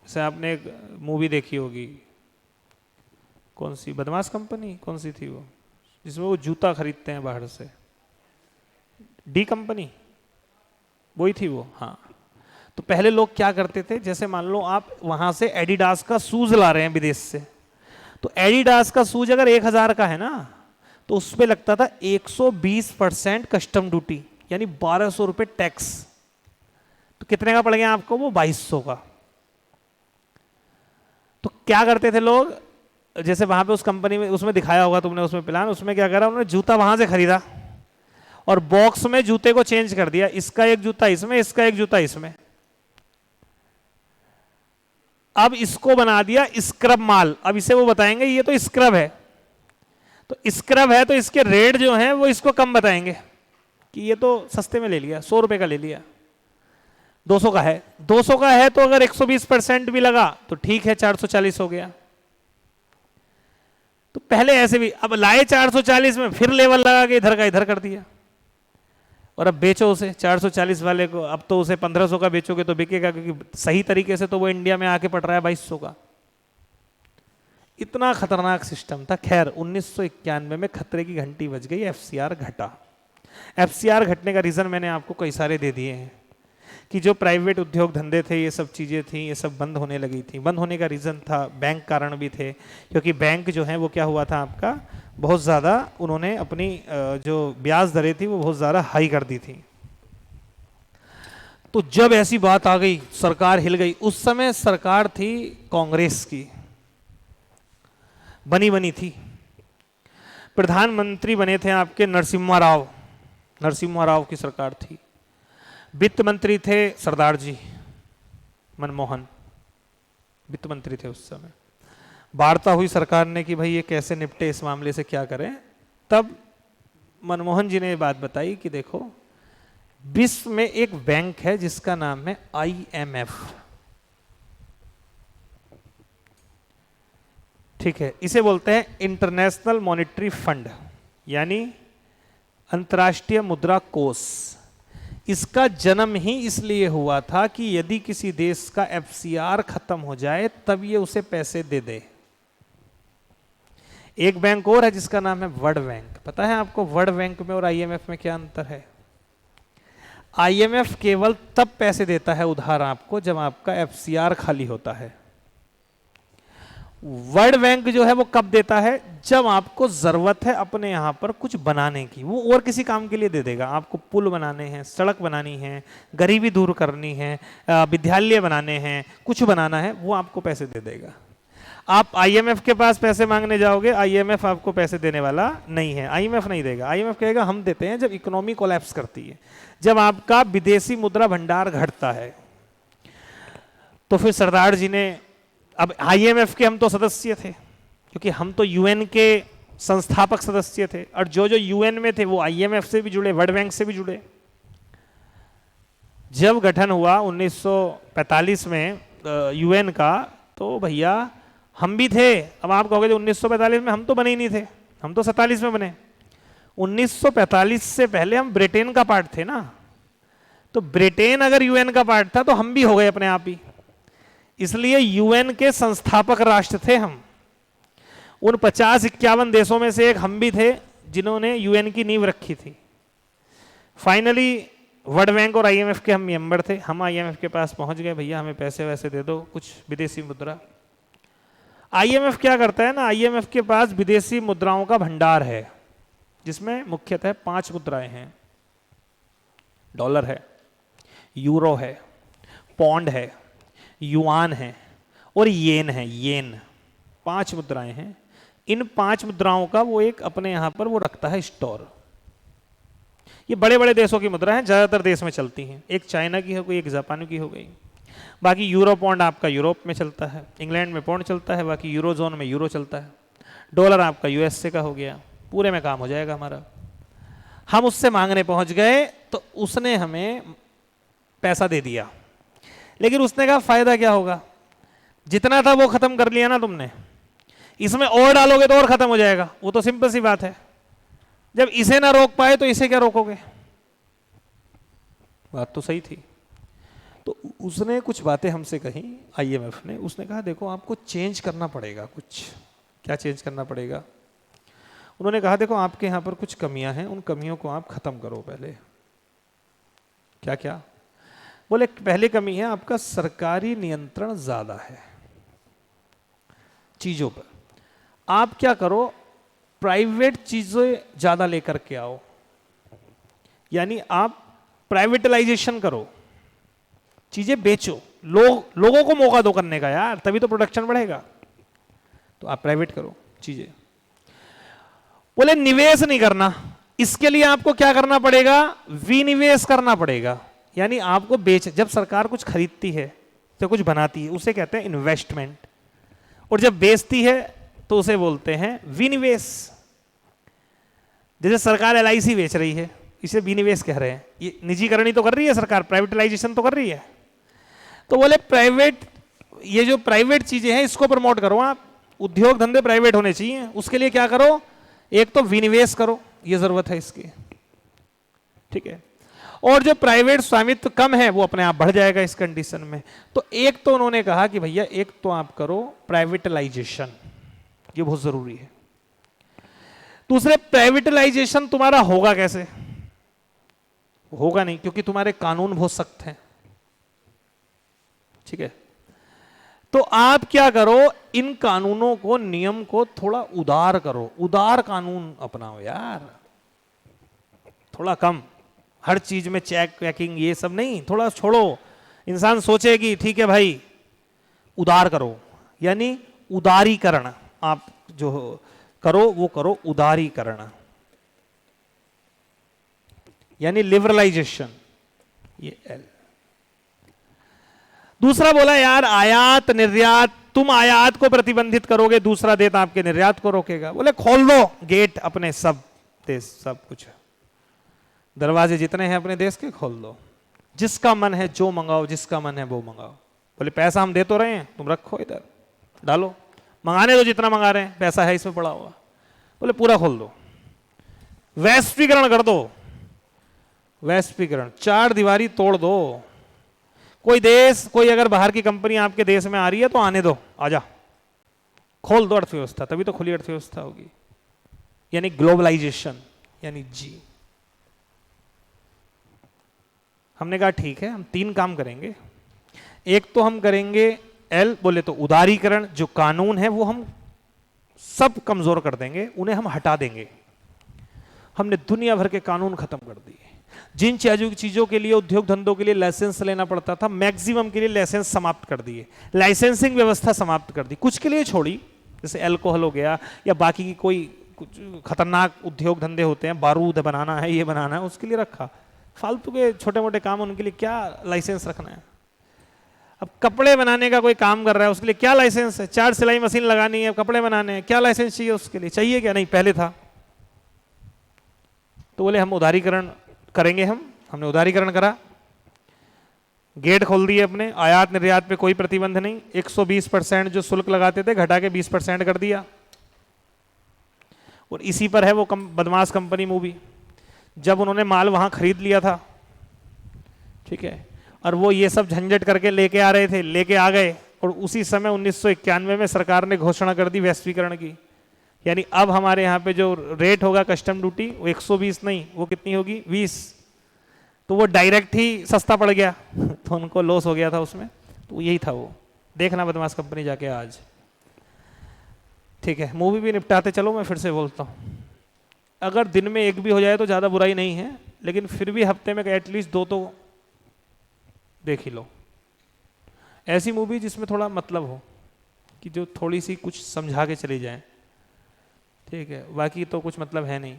जैसे आपने एक मूवी देखी होगी, कौन सी, बदमाश कंपनी, कौन सी थी वो, जिसमें वो जूता खरीदते हैं बाहर से, डी कंपनी, वही थी वो। हाँ, तो पहले लोग क्या करते थे, जैसे मान लो आप वहां से एडिडास का शूज ला रहे हैं विदेश से, तो एडिडास का शूज अगर 1000 का है ना, तो उस पर लगता था 120% कस्टम ड्यूटी, यानी 1200 रुपये टैक्स। तो कितने का पड़ गया आपको वो? 2200 का। तो क्या करते थे लोग, जैसे वहां पे उस कंपनी में, उसमें दिखाया होगा तुमने, उसमें प्लान, उसमें क्या करा उन्होंने, जूता वहां से खरीदा और बॉक्स में जूते को चेंज कर दिया, इसका एक जूता इसमें, इसका एक जूता इसमें। अब इसको बना दिया स्क्रब माल। अब इसे वो बताएंगे ये तो स्क्रब है, तो स्क्रब है तो इसके रेट जो हैं वो इसको कम बताएंगे कि ये तो सस्ते में ले लिया, 100 रुपए का ले लिया, 200 का है। 200 का है तो अगर 120% भी लगा तो ठीक है, 440 हो गया। तो पहले ऐसे भी, अब लाए 440 में, फिर लेवल लगा के इधर का इधर कर दिया, और अब बेचो उसे 440 वाले को। अब तो उसे 1500 का बेचोगे तो बिकेगा, क्योंकि सही तरीके से तो वो इंडिया में आके पड़ रहा है 2200 का। इतना खतरनाक सिस्टम था। खैर 1991 में खतरे की घंटी बज गई, एफसीआर घटा। एफसीआर घटने का रीजन मैंने आपको कई सारे दे दिए हैं कि जो प्राइवेट उद्योग धंधे थे, ये सब चीजें थी, ये सब बंद होने लगी थी। बंद होने का रीजन था, बैंक कारण भी थे, क्योंकि बैंक जो है वो क्या हुआ था आपका, बहुत ज़्यादा उन्होंने अपनी जो ब्याज दरें थी वो बहुत ज़्यादा हाई कर दी थी। तो जब ऐसी बात आ गई, सरकार हिल गई। उस समय सरकार थी कांग्रेस की, बनी थी। प्रधानमंत्री बने थे आपके नरसिम्हा राव की सरकार थी। वित्त मंत्री थे सरदार जी मनमोहन, वित्त मंत्री थे उस समय। वार्ता हुई सरकार ने कि भाई ये कैसे निपटे, इस मामले से क्या करें। तब मनमोहन जी ने ये बात बताई कि देखो, विश्व में एक बैंक है जिसका नाम है IMF। ठीक है, इसे बोलते हैं इंटरनेशनल मॉनेटरी फंड, यानी अंतर्राष्ट्रीय मुद्रा कोष। इसका जन्म ही इसलिए हुआ था कि यदि किसी देश का FCR खत्म हो जाए तब ये उसे पैसे दे दे। एक बैंक और है जिसका नाम है वर्ल्ड बैंक। पता है आपको वर्ल्ड बैंक में और IMF में क्या अंतर है? IMF केवल तब पैसे देता है उधार आपको जब आपका FCR खाली होता है। वर्ल्ड बैंक जो है वो कब देता है? जब आपको जरूरत है अपने यहां पर कुछ बनाने की। वो और किसी काम के लिए दे देगा, आपको पुल बनाने हैं, सड़क बनानी है, गरीबी दूर करनी है, विद्यालय बनाने हैं, कुछ बनाना है, वो आपको पैसे दे देगा। आप IMF के पास पैसे मांगने जाओगे, IMF आपको पैसे देने वाला नहीं है। IMF नहीं देगा। IMF कहेगा हम देते हैं जब इकोनॉमी कोलैप्स करती है, जब आपका विदेशी मुद्रा भंडार घटता है। तो फिर सरदार जी ने, अब IMF के हम तो सदस्य थे, क्योंकि हम तो UN के संस्थापक सदस्य थे, और जो जो UN में थे वो IMF से भी जुड़े, वर्ल्ड बैंक से भी जुड़े। जब गठन हुआ 1945 में UN का, तो भैया हम भी थे। अब आप कहोगे 1945 में हम तो बने ही नहीं थे, हम तो 47 में बने। 1945 से पहले हम ब्रिटेन का पार्ट थे ना, तो ब्रिटेन अगर UN का पार्ट था तो हम भी हो गए अपने आप ही। इसलिए UN के संस्थापक राष्ट्र थे हम। उन 50-51 देशों में से एक हम भी थे जिन्होंने UN की नींव रखी थी। फाइनली वर्ल्ड बैंक और IMF के हम मेंबर थे। हम IMF के पास पहुंच गए, भैया हमें पैसे वैसे दे दो, कुछ विदेशी मुद्रा। IMF क्या करता है ना, IMF के पास विदेशी मुद्राओं का भंडार है, जिसमें मुख्यतः 5 मुद्राएं हैं। डॉलर है, यूरो है, पौंड है, युआन है और येन है। येन 5 मुद्राएं हैं। इन 5 मुद्राओं का वो एक अपने यहां पर वो रखता है स्टोर। ये बड़े बड़े देशों की मुद्रा हैं, ज्यादातर देश में चलती हैं। एक चाइना की हो गई, एक जापान की हो गई। बाकी यूरो पौंड आपका यूरोप में चलता है, इंग्लैंड में पौंड चलता है, बाकी यूरो जोन में यूरो चलता है। डॉलर आपका USA का हो गया। पूरे में काम हो जाएगा हमारा। हम उससे मांगने पहुंच गए तो उसने हमें पैसा दे दिया, लेकिन उसने कहा फायदा क्या होगा, जितना था वो खत्म कर लिया ना तुमने, इसमें और डालोगे तो और खत्म हो जाएगा। वो तो सिंपल सी बात है, जब इसे ना रोक पाए तो इसे क्या रोकोगे। बात तो सही थी। तो उसने कुछ बातें हमसे कही, आईएमएफ ने, उसने कहा देखो आपको चेंज करना पड़ेगा कुछ। क्या चेंज करना पड़ेगा? उन्होंने कहा देखो आपके यहां पर कुछ कमियां हैं, उन कमियों को आप खत्म करो पहले। क्या क्या? बोले पहली कमी है आपका सरकारी नियंत्रण ज्यादा है चीजों पर। आप क्या करो, प्राइवेट चीजें ज्यादा लेकर के आओ, यानी आप प्राइवेटलाइजेशन करो, चीजें बेचो, लोगों को मौका दो करने का यार, तभी तो प्रोडक्शन बढ़ेगा। तो आप प्राइवेट करो चीजें। बोले निवेश नहीं करना, इसके लिए आपको क्या करना पड़ेगा, विनिवेश करना पड़ेगा। यानी आपको जब सरकार कुछ खरीदती है तो कुछ बनाती है, उसे कहते हैं इन्वेस्टमेंट, और जब बेचती है तो उसे बोलते हैं विनिवेश। जैसे सरकार एलआईसी बेच रही है, इसे विनिवेश कह रहे हैं। ये निजीकरण ही तो कर रही है सरकार, प्राइवेटलाइजेशन तो कर रही है। तो बोले प्राइवेट, ये जो प्राइवेट चीजें हैं इसको प्रमोट करो आप, उद्योग धंधे प्राइवेट होने चाहिए। उसके लिए क्या करो, एक तो विनिवेश करो, ये जरूरत है इसकी, ठीक है। और जो प्राइवेट स्वामित्व कम है वो अपने आप बढ़ जाएगा इस कंडीशन में। तो एक तो उन्होंने कहा कि भैया एक तो आप करो प्राइवेटलाइजेशन, ये बहुत जरूरी है। दूसरे, प्राइवेटलाइजेशन तुम्हारा होगा कैसे? होगा नहीं, क्योंकि तुम्हारे कानून बहुत सख्त हैं, ठीक है। तो आप क्या करो, इन कानूनों को, नियम को थोड़ा उदार करो, उदार कानून अपनाओ यार, थोड़ा कम, हर चीज में चेक वैकिंग ये सब नहीं, थोड़ा छोड़ो। इंसान सोचे कि ठीक है भाई, उदार करो, यानी उदारीकरण आप जो करो वो करो, उदारीकरण यानी लिबरलाइजेशन, ये एल। दूसरा बोला यार आयात निर्यात, तुम आयात को प्रतिबंधित करोगे, दूसरा देश आपके निर्यात को रोकेगा। बोले खोल दो गेट अपने, सब देश, सब कुछ, दरवाजे जितने हैं अपने देश के खोल दो, जिसका मन है जो मंगाओ, जिसका मन है वो मंगाओ। बोले पैसा हम दे तो रहे हैं, तुम रखो इधर, डालो, मंगाने दो जितना मंगा रहे हैं, पैसा है इसमें पड़ा हुआ। बोले पूरा खोल दो, वैश्वीकरण कर दो, वैश्वीकरण, चार दीवारी तोड़ दो। कोई देश, कोई अगर बाहर की कंपनी आपके देश में आ रही है तो आने दो, आजा, खोल दो अर्थव्यवस्था, तभी तो खुली अर्थव्यवस्था होगी, यानी ग्लोबलाइजेशन, यानी जी। हमने कहा ठीक है, हम तीन काम करेंगे। एक तो हम करेंगे एल, बोले तो उदारीकरण, जो कानून है वो हम सब कमजोर कर देंगे, उन्हें हम हटा देंगे। हमने दुनिया भर के कानून खत्म कर दिए। जिन चीजों के लिए, उद्योग धंधों के लिए लाइसेंस लेना पड़ता था, मैक्सिमम के लिए लाइसेंस समाप्त कर दिए, लाइसेंसिंग व्यवस्था समाप्त कर दी, कुछ के लिए छोड़ी, जैसे अल्कोहल हो गया या बाकी की कोई कुछ खतरनाक उद्योग धंधे होते हैं, बारूद बनाना है, ये बनाना है, उसके लिए रखा। फालतू के छोटे मोटे काम, उनके लिए क्या लाइसेंस रखना है। अब कपड़े बनाने का कोई काम कर रहा है, उसके लिए क्या लाइसेंस है? 4 सिलाई मशीन लगानी है, कपड़े बनाने हैं, क्या लाइसेंस चाहिए उसके लिए? चाहिए क्या? नहीं, पहले था। तो बोले हम उदारीकरण करेंगे, हमने उदारीकरण करा, गेट खोल दिए अपने, आयात निर्यात पे कोई प्रतिबंध नहीं, 120% जो शुल्क लगाते थे घटा के 20% कर दिया। और इसी पर है वो बदमाश कंपनी मूवी, जब उन्होंने माल वहां खरीद लिया था, ठीक है, और वो ये सब झंझट करके लेके आ रहे थे, लेके आ गए, और उसी समय 1991 में सरकार ने घोषणा कर दी वैश्वीकरण की। यानी अब हमारे यहाँ पे जो रेट होगा कस्टम ड्यूटी, वो 120 नहीं, वो कितनी होगी? 20। तो वो डायरेक्ट ही सस्ता पड़ गया तो उनको लॉस हो गया था उसमें। तो यही था वो, देखना बदमाश कंपनी जाके आज, ठीक है। मूवी भी निपटाते चलो, मैं फिर से बोलता हूँ, अगर दिन में एक भी हो जाए तो ज़्यादा बुराई नहीं है, लेकिन फिर भी हफ्ते में एटलीस्ट 2 तो देख ही लो। ऐसी मूवी जिसमें थोड़ा मतलब हो, कि जो थोड़ी सी कुछ समझा के चली जाए, ठीक है, बाकी तो कुछ मतलब है नहीं,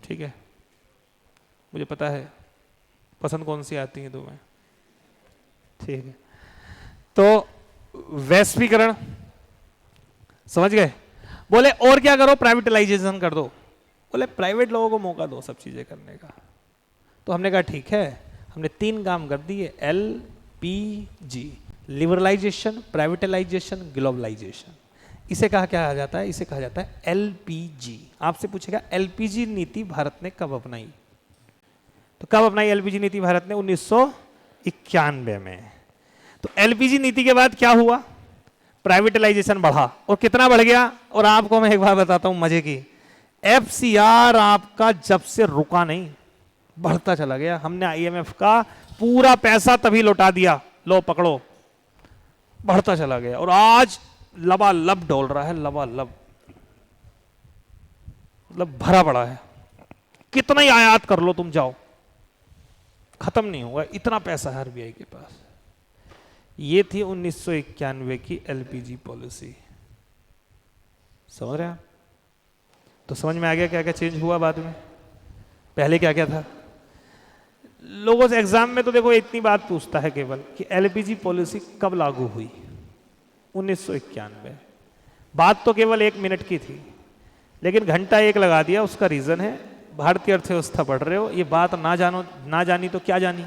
ठीक है। मुझे पता है पसंद कौन सी आती है तुम्हें, ठीक है। तो वैश्वीकरण समझ गए। बोले और क्या करो, प्राइवेटलाइजेशन कर दो, बोले प्राइवेट लोगों को मौका दो सब चीजें करने का। तो हमने कहा ठीक है, हमने 3 काम कर दिए, LPG, लिबरलाइजेशन, प्राइवेटलाइजेशन, ग्लोबलाइजेशन। इसे कहा क्या आ जाता है? इसे कहा जाता है LPG। आपसे पूछेगा LPG नीति भारत ने कब अपनाई? तो कब अपनाई LPG नीति भारत ने? 1991 में। तो LPG नीति के बाद क्या हुआ? प्राइवेटलाइजेशन बढ़ा, और कितना बढ़ गया? और आपको मैं एक बात बताता हूं मजे की, FCR आपका जब से रुका नहीं, बढ़ता चला गया। हमने IMF का पूरा पैसा तभी लौटा दिया, लो पकड़ो, बढ़ता चला गया, और आज लबालब डोल रहा है, लबालब, मतलब भरा पड़ा है। कितना ही आयात कर लो तुम, जाओ, खत्म नहीं होगा, इतना पैसा है RBI के पास। ये थी 1991 की LPG पॉलिसी। समझ रहे हैं आप? तो समझ में आ गया क्या क्या चेंज हुआ बाद में। पहले क्या क्या था। लोगों से एग्जाम में तो देखो इतनी बात पूछता है केवल कि LPG पॉलिसी कब लागू हुई? 1991। बात तो केवल 1 मिनट की थी, लेकिन घंटा 1 लगा दिया। उसका रीजन है भारतीय अर्थव्यवस्था पढ़ रहे हो, ये बात ना जानो, ना जानी तो क्या जानी।